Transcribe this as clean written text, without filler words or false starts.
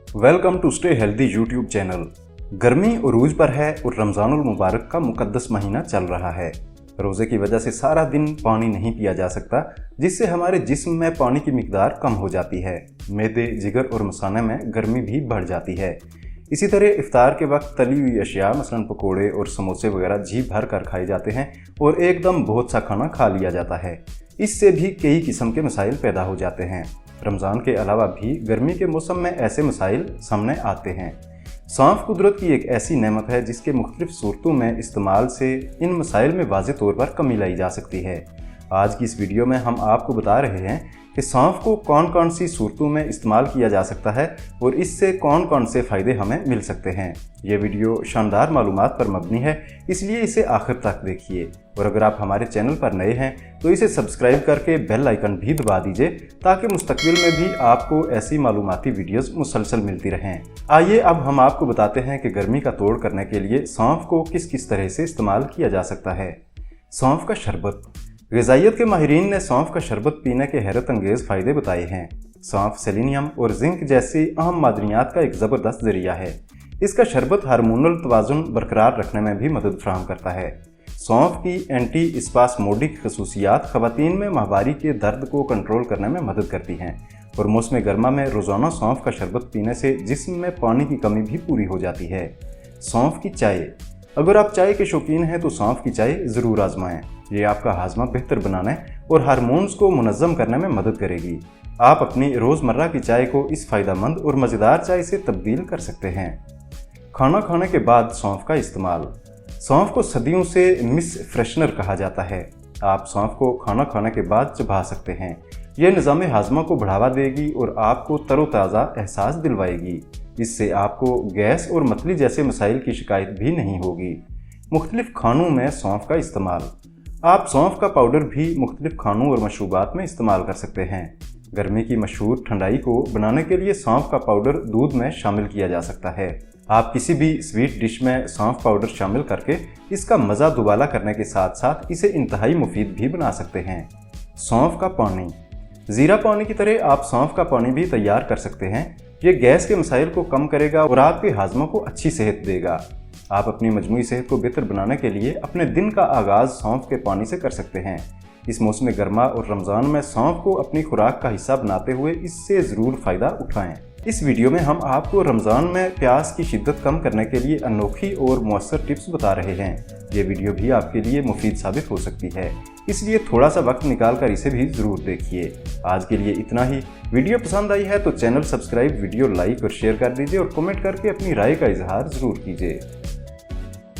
Welcome to Stay Healthy YouTube channel. गर्मी उरूज पर है और रमज़ानुल मुबारक का मुकद्दस महीना चल रहा है। रोज़े की वजह से सारा दिन पानी नहीं पिया जा सकता, जिससे हमारे जिस्म में पानी की मिकदार कम हो जाती है। मैदे, जिगर और मसाने में गर्मी भी बढ़ जाती है। इसी तरह इफ्तार के वक्त तली हुई अशिया मसलन पकोड़े और समोसे वगैरह जी भर कर खाए जाते हैं और एकदम बहुत सा खाना खा लिया जाता है। इससे भी कई किस्म के मसाइल पैदा हो जाते हैं। रमज़ान के अलावा भी गर्मी के मौसम में ऐसे मसाइल सामने आते हैं। सौंफ कुदरत की एक ऐसी नेमत है जिसके मुख्तलिफ सूरतों में इस्तेमाल से इन मसाइल में वाज़ेह तौर पर कमी लाई जा सकती है। आज की इस वीडियो में हम आपको बता रहे हैं कि सौंफ को कौन कौन सी सूरतों में इस्तेमाल किया जा सकता है और इससे कौन कौन से फ़ायदे हमें मिल सकते हैं। ये वीडियो शानदार मालूमात पर मबनी है, इसलिए इसे आखिर तक देखिए। और अगर आप हमारे चैनल पर नए हैं तो इसे सब्सक्राइब करके बेल आइकन भी दबा दीजिए ताकि मुस्तकबिल में भी आपको ऐसी मालूमाती वीडियोस मुसलसल मिलती रहें। आइए अब हम आपको बताते हैं कि गर्मी का तोड़ करने के लिए सौंफ को किस किस तरह से इस्तेमाल किया जा सकता है। सौंफ का शरबत। ग़िज़ाइयत के माहिरीन ने सौंफ का शरबत पीने के हैरत अंगेज़ फ़ायदे बताए हैं। सौंफ सेलेनियम और जिंक जैसी अहम मादनियात का एक ज़बरदस्त ज़रिया है। इसका शरबत हार्मोनल तवाज़ुन बरकरार रखने में भी मदद फराहम करता है। सौंफ की एंटी स्पास्मोडिक खसूसियात ख़वातीन में माहवारी के दर्द को कंट्रोल करने में मदद करती हैं और मौसम गर्मा में रोज़ाना सौंफ का शरबत पीने से जिस्म में पानी की कमी भी पूरी हो जाती है। सौंफ की चाय। अगर आप चाय के शौकीन हैं तो सौंफ की चाय ज़रूर आजमाएं। ये आपका हाजमा बेहतर बनाने और हार्मोन्स को मुनज़्ज़म करने में मदद करेगी। आप अपनी रोज़मर्रा की चाय को इस फ़ायदेमंद और मज़ेदार चाय से तब्दील कर सकते हैं। खाना खाने के बाद सौंफ का इस्तेमाल। सौंफ को सदियों से मिस फ्रेशनर कहा जाता है। आप सौंफ को खाना खाने के बाद चबा सकते हैं। यह निज़ाम हाजमा को बढ़ावा देगी और आपको तरोताज़ा एहसास दिलवाएगी। इससे आपको गैस और मतली जैसे मसाइल की शिकायत भी नहीं होगी। मुख्तलिफ खानों में सौंफ का इस्तेमाल। आप सौंफ का पाउडर भी मुख्तलिफ खानों और मशरूबात में इस्तेमाल कर सकते हैं। गर्मी की मशहूर ठंडाई को बनाने के लिए सौंफ का पाउडर दूध में शामिल किया जा सकता है। आप किसी भी स्वीट डिश में सौंफ पाउडर शामिल करके इसका मज़ा दुबाला करने के साथ साथ इसे इंतहाई मुफीद भी बना सकते हैं। सौंफ का पानी। ज़ीरा पानी की तरह आप सौंफ का पानी भी तैयार कर सकते हैं। ये गैस के मसाइल को कम करेगा और आपके हाजमा को अच्छी सेहत देगा। आप अपनी मजमूई सेहत को बेहतर बनाने के लिए अपने दिन का आगाज़ सौंफ के पानी से कर सकते हैं। इस मौसम गर्मा और रमज़ान में सौंफ को अपनी खुराक का हिस्सा बनाते हुए इससे ज़रूर फ़ायदा उठाएं। इस वीडियो में हम आपको रमज़ान में प्यास की शिद्दत कम करने के लिए अनोखी और मौसर टिप्स बता रहे हैं। ये वीडियो भी आपके लिए मुफीद साबित हो सकती है, इसलिए थोड़ा सा वक्त निकाल कर इसे भी ज़रूर देखिए। आज के लिए इतना ही। वीडियो पसंद आई है तो चैनल सब्सक्राइब, वीडियो लाइक और शेयर कर दीजिए और कमेंट करके अपनी राय का इजहार ज़रूर कीजिए।